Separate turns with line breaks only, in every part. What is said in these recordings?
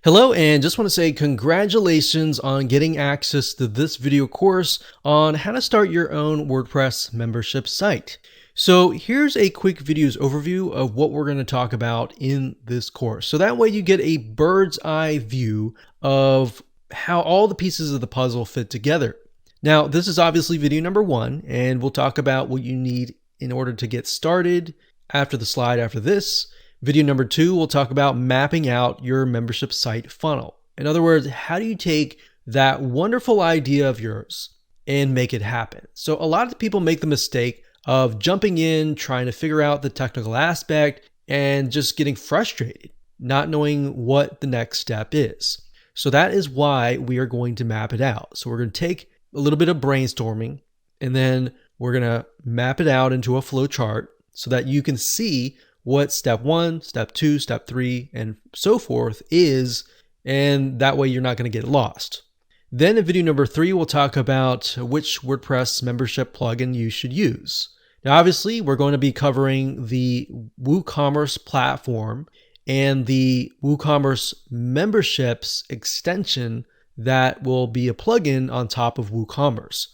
Hello, and just want to say congratulations on getting access to this video course on how to start your own WordPress membership site. So here's a quick video's overview of what we're going to talk about in this course. So that way you get a bird's eye view of how all the pieces of the puzzle fit together. Now, this is obviously video number 1, and we'll talk about what you need in order to get started after the slide after this. Video number 2, we'll talk about mapping out your membership site funnel. In other words, how do you take that wonderful idea of yours and make it happen? So a lot of people make the mistake of jumping in, trying to figure out the technical aspect, and just getting frustrated, not knowing what the next step is. So that is why we are going to map it out. So we're going to take a little bit of brainstorming, and then we're going to map it out into a flow chart so that you can see what step 1, step 2, step 3, and so forth is, and that way you're not going to get lost. Then in video number 3, we'll talk about which WordPress membership plugin you should use. Now, obviously, we're going to be covering the WooCommerce platform and the WooCommerce memberships extension that will be a plugin on top of WooCommerce.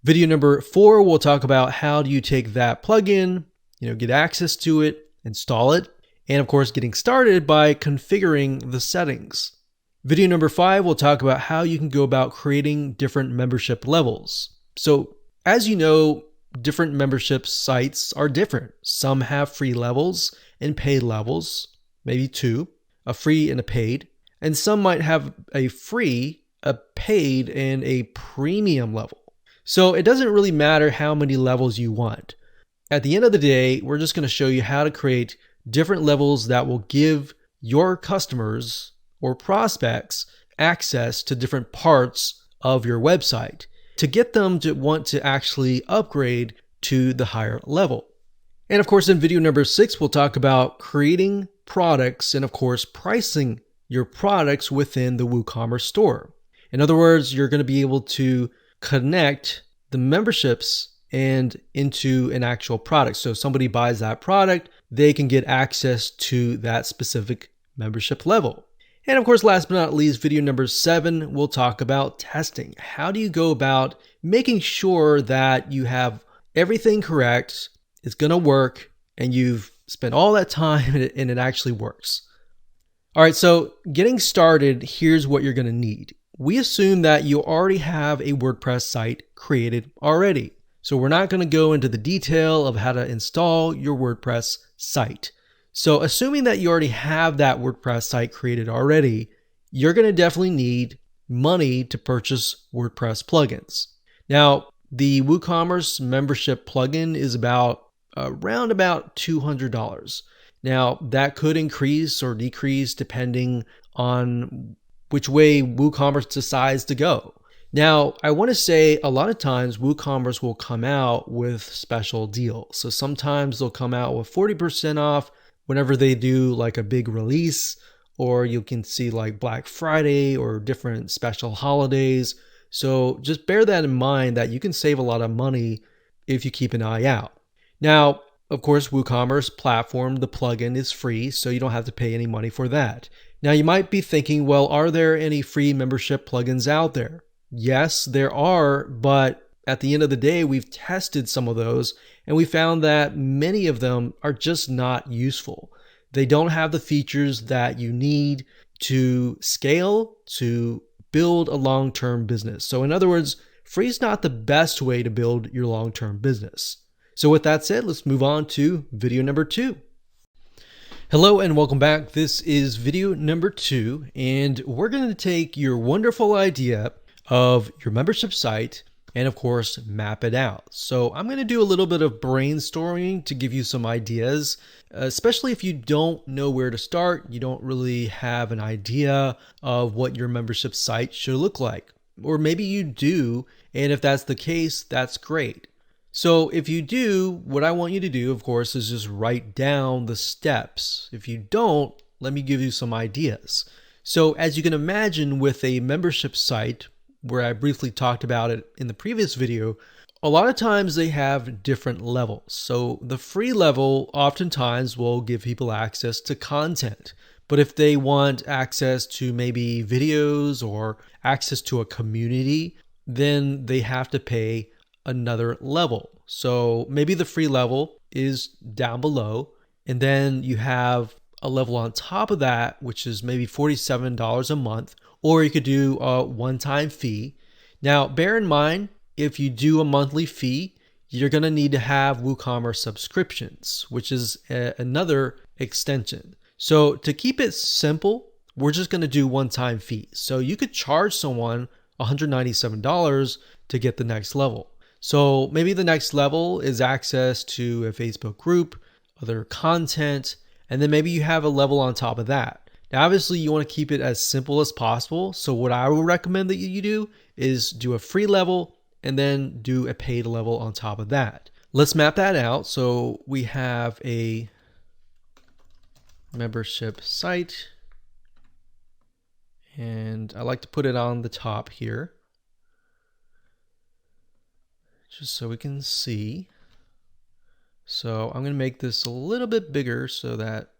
Video number 4, we'll talk about how do you take that plugin, get access to it, install it, and of course getting started by configuring the settings. Video number 5, we'll talk about how you can go about creating different membership levels. So as you know, different membership sites are different. Some have free levels and paid levels, maybe 2, a free and a paid, and some might have a free, a paid, and a premium level. So it doesn't really matter how many levels you want. At the end of the day, we're just going to show you how to create different levels that will give your customers or prospects access to different parts of your website to get them to want to actually upgrade to the higher level. And of course, in video number 6, we'll talk about creating products and of course, pricing your products within the WooCommerce store. In other words, you're going to be able to connect the memberships and into an actual product. So if somebody buys that product, they can get access to that specific membership level. And of course, last but not least, video number 7, we'll talk about testing. How do you go about making sure that you have everything correct, it's going to work, and you've spent all that time and it actually works. All right, so getting started, here's what you're going to need. We assume that you already have a WordPress site created already. So we're not going to go into the detail of how to install your WordPress site. So assuming that you already have that WordPress site created already, you're going to definitely need money to purchase WordPress plugins. Now, the WooCommerce membership plugin is around about $200. Now, that could increase or decrease depending on which way WooCommerce decides to go. Now, I want to say a lot of times WooCommerce will come out with special deals. So sometimes they'll come out with 40% off whenever they do like a big release, or you can see like Black Friday or different special holidays. So just bear that in mind that you can save a lot of money if you keep an eye out. Now, of course, WooCommerce platform, the plugin is free, so you don't have to pay any money for that. Now, you might be thinking, well, are there any free membership plugins out there? Yes, there are, but at the end of the day, we've tested some of those and we found that many of them are just not useful. They don't have the features that you need to scale, to build a long-term business. So in other words, free is not the best way to build your long-term business. So with that said, let's move on to video number 2. Hello and welcome back. This is video number 2, and we're going to take your wonderful idea of your membership site and of course map it out. So I'm going to do a little bit of brainstorming to give you some ideas, especially if you don't know where to start, you don't really have an idea of what your membership site should look like. Or maybe you do, and if that's the case, that's great. So if you do, what I want you to do, of course, is just write down the steps. If you don't, let me give you some ideas. So as you can imagine with a membership site, where I briefly talked about it in the previous video, a lot of times they have different levels. So the free level oftentimes will give people access to content, But if they want access to maybe videos or access to a community, then they have to pay another level. So maybe the free level is down below, and then you have a level on top of that, which is maybe $47 a month, or you could do a one-time fee. Now, bear in mind, if you do a monthly fee, you're going to need to have WooCommerce subscriptions, which is another extension. So to keep it simple, we're just going to do one-time fees. So you could charge someone $197 to get the next level. So maybe the next level is access to a Facebook group, other content, and then maybe you have a level on top of that. Now, obviously, you want to keep it as simple as possible. So what I would recommend that you do is do a free level and then do a paid level on top of that. Let's map that out. So we have a membership site, and I like to put it on the top here just so we can see. So I'm going to make this a little bit bigger so that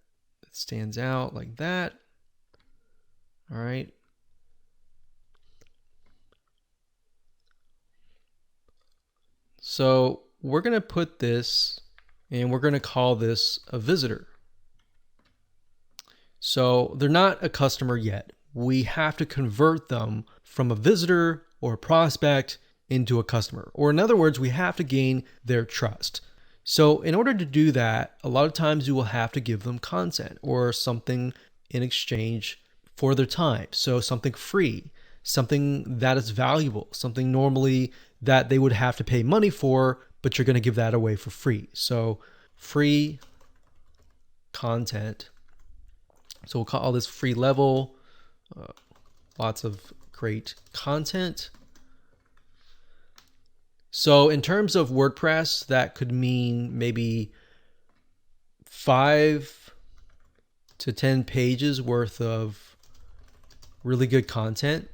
it stands out like that. All right. So we're going to put this, and we're going to call this a visitor. So they're not a customer yet. We have to convert them from a visitor or a prospect into a customer. Or in other words, we have to gain their trust. So in order to do that, a lot of times you will have to give them content or something in exchange for their time. So something free, something that is valuable, something normally that they would have to pay money for, but you're going to give that away for free. So free content. So we'll call this free level. Lots of great content. So in terms of WordPress, that could mean maybe 5 to 10 pages worth of really good content.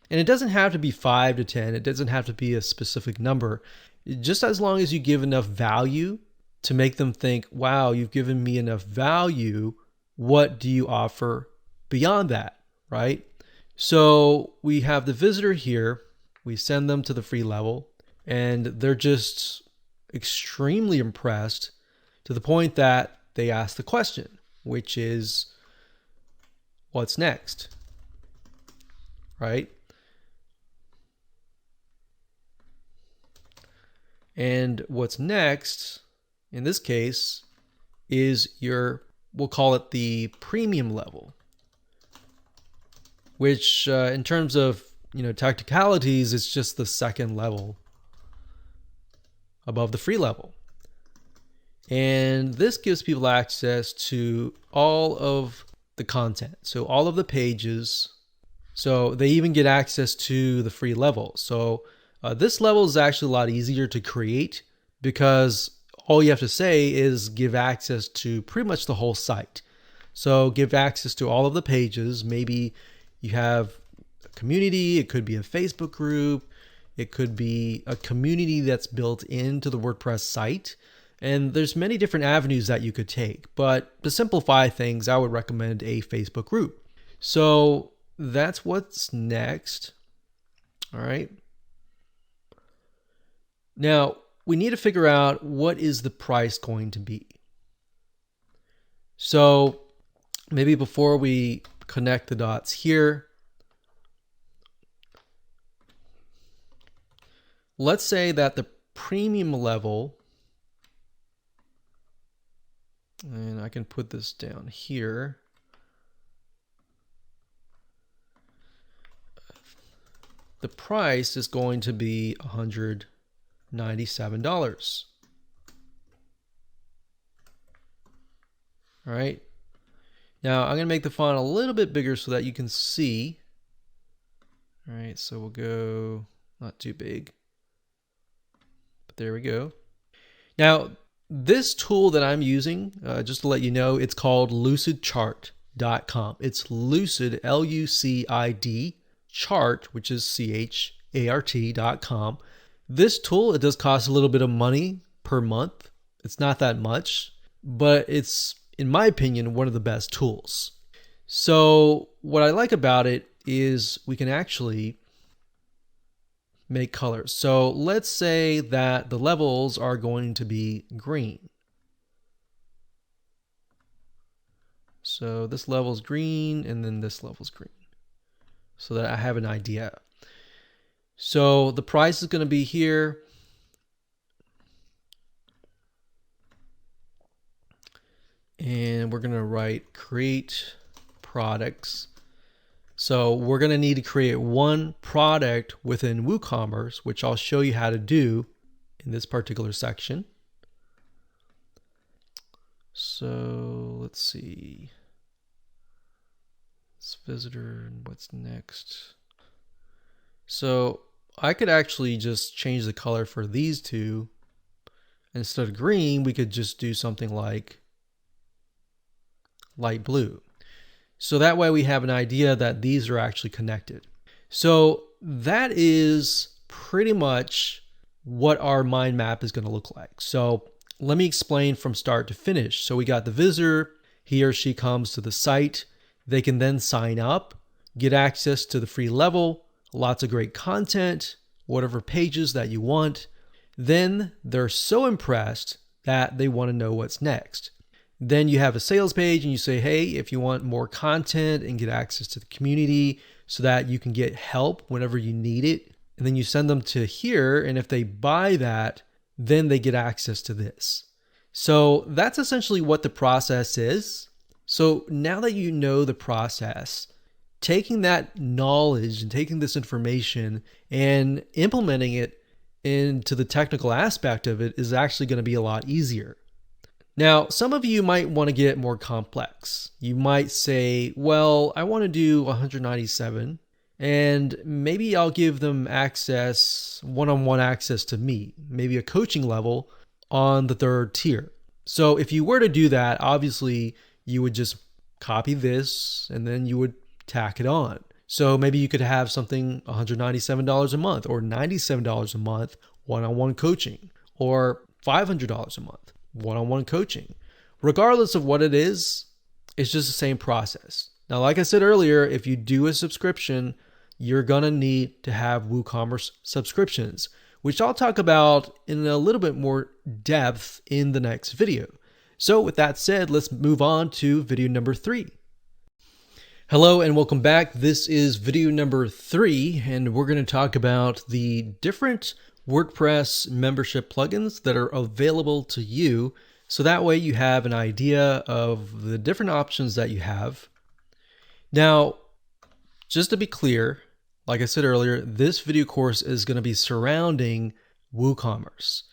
And it doesn't have to be 5 to 10. It doesn't have to be a specific number. Just as long as you give enough value to make them think, wow, you've given me enough value. What do you offer beyond that, right? So we have the visitor here. We send them to the free level, and they're just extremely impressed to the point that they ask the question, which is, what's next, right? And what's next, in this case, is we'll call it the premium level, which in terms of technicalities, it's just the second level above the free level. And this gives people access to all of the content. So all of the pages. So they even get access to the free level. So this level is actually a lot easier to create because all you have to say is give access to pretty much the whole site. So give access to all of the pages. Maybe you have a community. It could be a Facebook group. It could be a community that's built into the WordPress site. And there's many different avenues that you could take. But to simplify things, I would recommend a Facebook group. So that's what's next. All right. Now, we need to figure out what is the price going to be. So maybe before we connect the dots here, let's say that the premium level, and I can put this down here. The price is going to be $197. All right. Now I'm going to make the font a little bit bigger so that you can see. All right. So we'll go not too big, but there we go. Now this tool that I'm using, just to let you know, it's called lucidchart.com. It's Lucid, L-U-C-I-D, chart, which is CHART.com. This tool, it does cost a little bit of money per month. It's not that much, but it's in my opinion, one of the best tools. So what I like about it is we can actually make colors. So let's say that the levels are going to be green. So this level's green and then this level's green, so that I have an idea. So the price is going to be here. And we're going to write create products. So we're going to need to create one product within WooCommerce, which I'll show you how to do in this particular section. So let's see. It's visitor and what's next. So I could actually just change the color for these two. Instead of green, we could just do something like light blue. So that way we have an idea that these are actually connected. So that is pretty much what our mind map is going to look like. So let me explain from start to finish. So we got the visitor, he or she comes to the site. They can then sign up, get access to the free level, lots of great content, whatever pages that you want. Then they're so impressed that they want to know what's next. Then you have a sales page and you say, hey, if you want more content and get access to the community so that you can get help whenever you need it. And then you send them to here. And if they buy that, then they get access to this. So that's essentially what the process is. So now that you know the process, taking that knowledge and taking this information and implementing it into the technical aspect of it is actually going to be a lot easier. Now, some of you might want to get more complex. You might say, well, I want to do 197 and maybe I'll give them access, one-on-one access to me, maybe a coaching level on the third tier. So if you were to do that, obviously you would just copy this and then you would tack it on. So maybe you could have something $197 a month or $97 a month, one-on-one coaching, or $500 a month. One-on-one coaching. Regardless of what it is, it's just the same process. Now, like I said earlier, if you do a subscription, you're gonna need to have WooCommerce subscriptions, which I'll talk about in a little bit more depth in the next video. So with that said, let's move on to video number 3. Hello and welcome back. This is video number 3, and we're gonna talk about the different WordPress membership plugins that are available to you. So that way you have an idea of the different options that you have. Now, just to be clear, like I said earlier, this video course is going to be surrounding WooCommerce.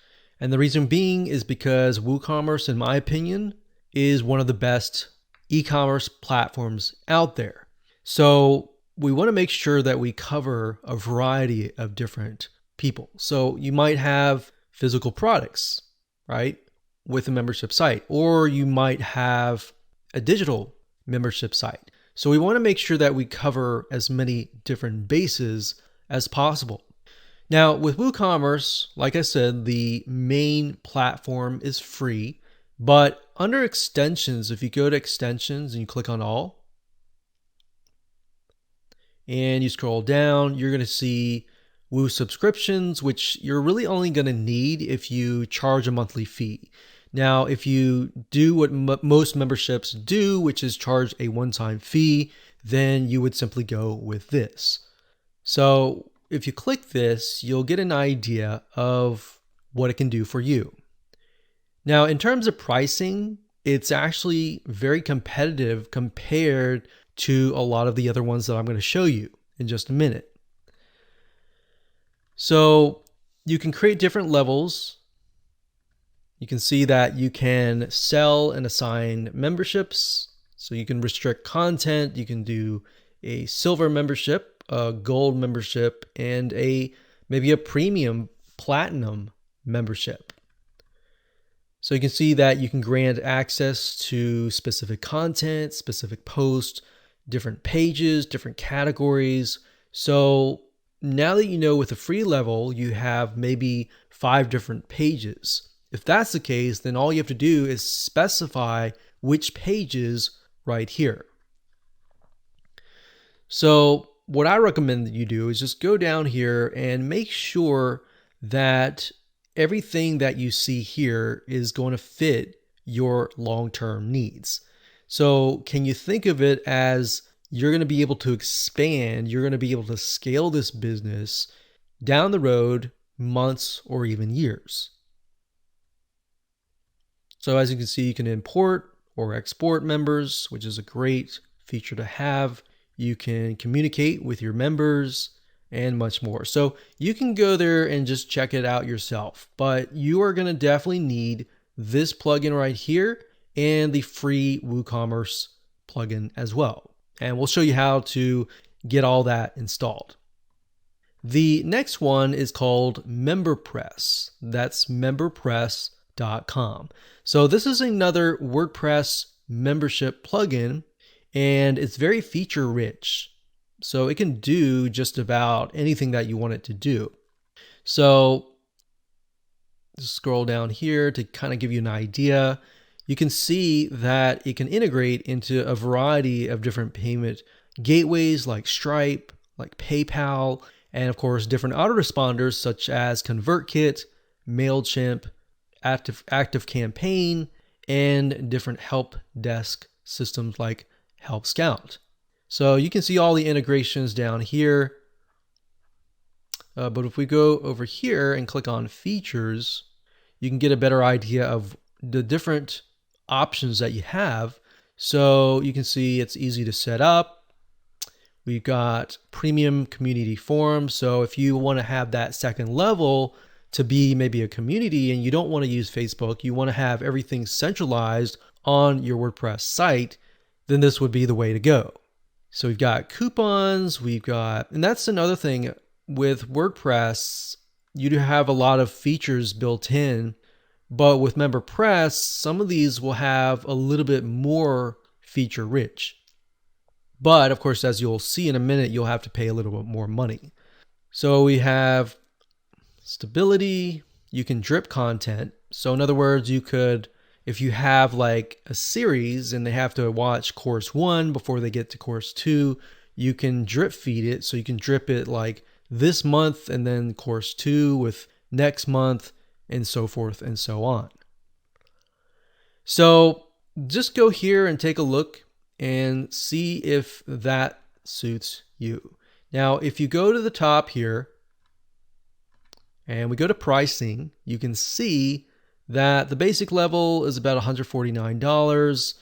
And the reason being is because WooCommerce, in my opinion, is one of the best e-commerce platforms out there. So we want to make sure that we cover a variety of different people. So you might have physical products, right, with a membership site, or you might have a digital membership site. So we want to make sure that we cover as many different bases as possible. Now with WooCommerce, like I said, the main platform is free, but under extensions, if you go to extensions and you click on all and you scroll down, you're going to see Woo subscriptions, which you're really only going to need if you charge a monthly fee. Now, if you do what most memberships do, which is charge a one-time fee, then you would simply go with this. So if you click this, you'll get an idea of what it can do for you. Now, in terms of pricing, it's actually very competitive compared to a lot of the other ones that I'm going to show you in just a minute. So you can create different levels. You can see that you can sell and assign memberships. So you can restrict content. You can do a silver membership, a gold membership, and maybe a premium platinum membership. So you can see that you can grant access to specific content, specific posts, different pages, different categories. So now that you know with a free level, you have maybe 5 different pages. If that's the case, then all you have to do is specify which pages right here. So what I recommend that you do is just go down here and make sure that everything that you see here is going to fit your long-term needs. So can you think of it as you're going to be able to expand, you're going to be able to scale this business down the road, months or even years. So as you can see, you can import or export members, which is a great feature to have. You can communicate with your members and much more. So you can go there and just check it out yourself, but you are going to definitely need this plugin right here and the free WooCommerce plugin as well. And we'll show you how to get all that installed. The next one is called MemberPress. That's memberpress.com. So this is another WordPress membership plugin, and it's very feature rich. So it can do just about anything that you want it to do. So just scroll down here to kind of give you an idea. You can see that it can integrate into a variety of different payment gateways like Stripe, like PayPal, and of course different autoresponders such as ConvertKit, MailChimp, ActiveCampaign, and different help desk systems like Help Scout. So you can see all the integrations down here. But if we go over here and click on features, you can get a better idea of the different options that you have. So you can see it's easy to set up. We've got premium community forums. So if you want to have that second level to be maybe a community and you don't want to use Facebook, you want to have everything centralized on your WordPress site, then this would be the way to go. So we've got coupons, and that's another thing with WordPress, you do have a lot of features built in, but with MemberPress, some of these will have a little bit more feature rich. But of course, as you'll see in a minute, you'll have to pay a little bit more money. So we have stability, you can drip content. So in other words, you could, if you have like a series and they have to watch course 1 before they get to course 2, you can drip feed it. So you can drip it like this month and then course 2 with next month and so forth and so on. So just go here and take a look and see if that suits you. Now, if you go to the top here and we go to pricing, you can see that the basic level is about $149.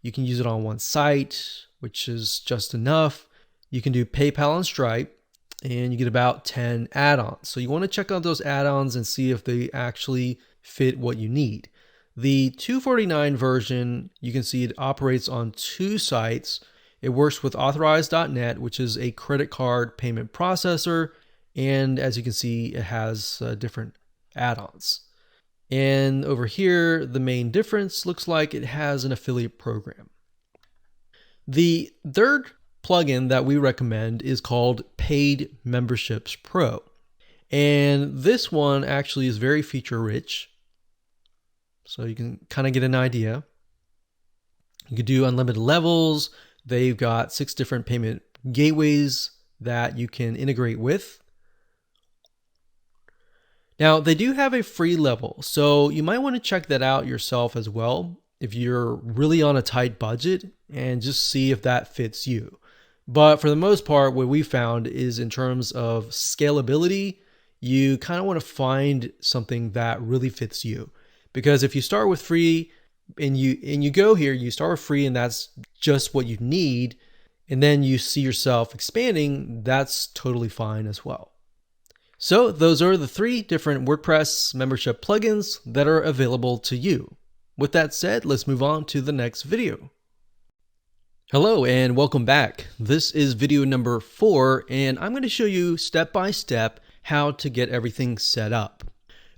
You can use it on one site, which is just enough. You can do PayPal and Stripe, and you get about 10 add-ons. So you want to check out those add-ons and see if they actually fit what you need. The $249 version, you can see it operates on 2 sites. It works with Authorize.net, which is a credit card payment processor. And as you can see, it has different add-ons. And over here, the main difference looks like it has an affiliate program. The third plugin that we recommend is called Paid Memberships Pro. And this one actually is very feature rich. So you can kind of get an idea. You can do unlimited levels. They've got 6 different payment gateways that you can integrate with. Now, they do have a free level, so you might want to check that out yourself as well if you're really on a tight budget and just see if that fits you. But for the most part, what we found is in terms of scalability, you kind of want to find something that really fits you. Because if you start with free and you go here, you start with free and that's just what you need, and then you see yourself expanding, that's totally fine as well. So those are the 3 different WordPress membership plugins that are available to you. With that said, let's move on to the next video. Hello and welcome back. This is video number 4, and I'm going to show you step by step how to get everything set up.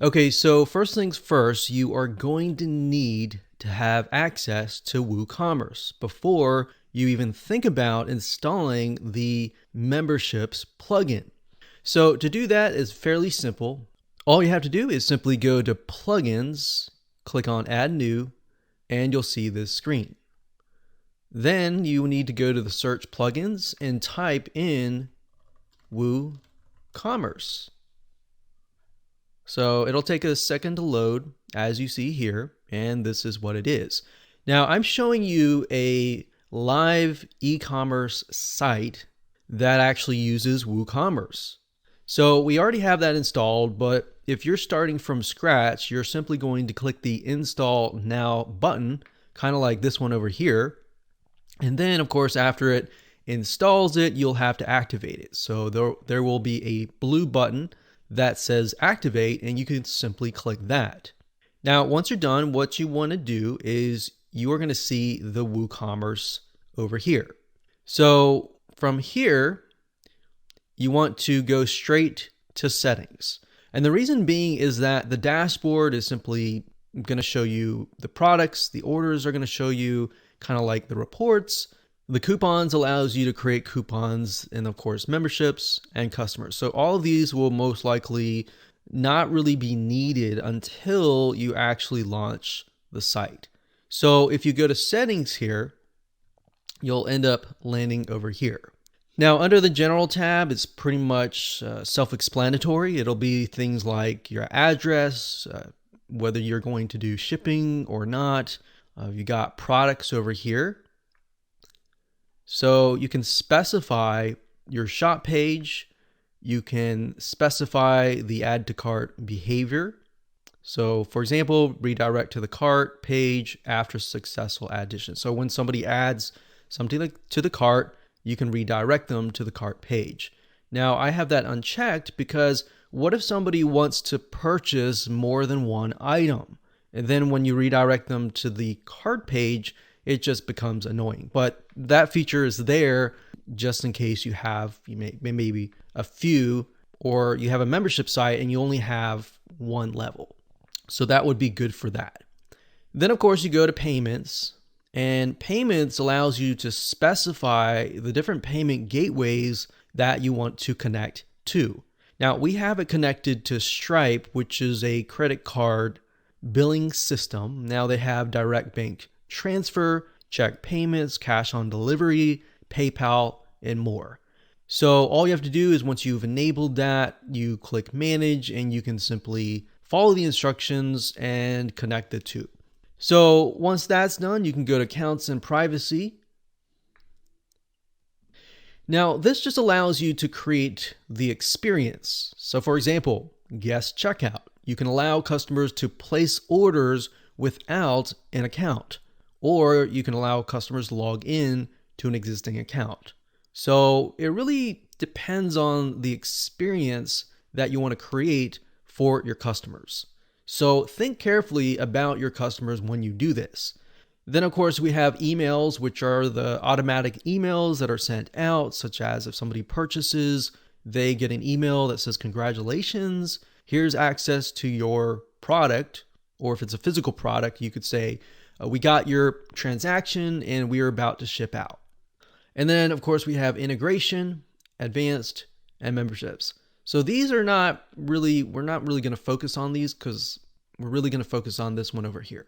Okay, so first things first, you are going to need to have access to WooCommerce before you even think about installing the memberships plugin. So to do that is fairly simple. All you have to do is simply go to plugins, click on add new, and you'll see this screen. Then you need to go to the search plugins and type in WooCommerce. So it'll take a second to load, as you see here, and this is what it is. Now I'm showing you a live e-commerce site that actually uses WooCommerce. So we already have that installed, but if you're starting from scratch, you're simply going to click the Install Now button, kind of like this one over here. And then, of course, after it installs it, you'll have to activate it. So there will be a blue button that says Activate, and you can simply click that. Now, once you're done, what you want to do is you are going to see the WooCommerce over here. So from here, you want to go straight to settings. And the reason being is that the dashboard is simply going to show you the products, the orders are going to show you kind of like the reports. The coupons allows you to create coupons, and of course memberships and customers. So all of these will most likely not really be needed until you actually launch the site. So if you go to settings here, you'll end up landing over here. Now under the general tab, it's pretty much self-explanatory. It'll be things like your address, whether you're going to do shipping or not. You got products over here. So you can specify your shop page. You can specify the add to cart behavior. So for example, redirect to the cart page after successful addition. So when somebody adds something to the cart, you can redirect them to the cart page. Now I have that unchecked because what if somebody wants to purchase more than one item? And then when you redirect them to the cart page, it just becomes annoying. But that feature is there just in case you have maybe a few, or you have a membership site and you only have one level. So that would be good for that. Then of course you go to payments, and payments allows you to specify the different payment gateways that you want to connect to. Now we have it connected to Stripe, which is a credit card billing system. Now they have direct bank transfer, check payments, cash on delivery, PayPal, and more. So all you have to do is once you've enabled that, you click manage and you can simply follow the instructions and connect the two. So once that's done, you can go to accounts and privacy. Now this just allows you to create the experience. So for example, guest checkout. You can allow customers to place orders without an account, or you can allow customers to log in to an existing account. So it really depends on the experience that you want to create for your customers. So think carefully about your customers when you do this. Then of course we have emails, which are the automatic emails that are sent out, such as if somebody purchases, they get an email that says, congratulations, here's access to your product. Or if it's a physical product, you could say, we got your transaction and we are about to ship out. And then of course we have integration, advanced, and memberships. So these are not really, we're not really going to focus on these because we're really going to focus on this one over here.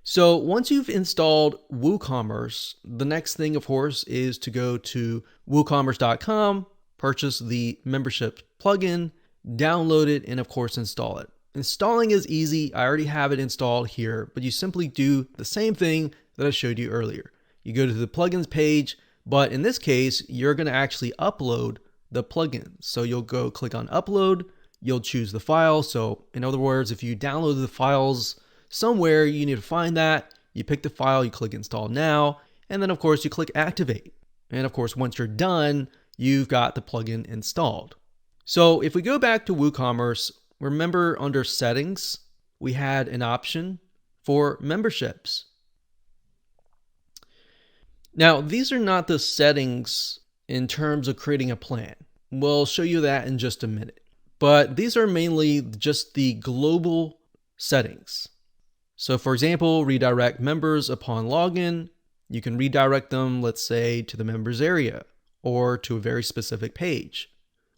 So once you've installed WooCommerce, the next thing of course is to go to woocommerce.com, purchase the membership plugin, download it, and of course install it. Installing is easy. I already have it installed here, but you simply do the same thing that I showed you earlier. You go to the plugins page, but in this case, you're going to actually upload the plugin. So you'll go click on upload, you'll choose the file. So in other words, if you downloaded the files somewhere, you need to find that. You pick the file, you click install now, and then of course you click activate. And of course, once you're done, you've got the plugin installed. So if we go back to WooCommerce, remember under settings, we had an option for memberships. Now, these are not the settings in terms of creating a plan. We'll show you that in just a minute. But these are mainly just the global settings. So for example, redirect members upon login. You can redirect them, let's say, to the members area or to a very specific page.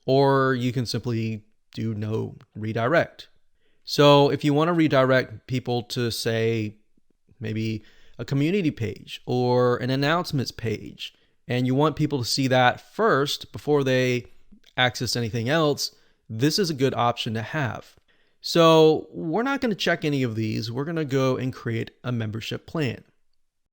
Or you can simply do no redirect. So if you want to redirect people to, say, maybe a community page or an announcements page, and you want people to see that first before they access anything else, this is a good option to have. So we're not going to check any of these. We're going to go and create a membership plan.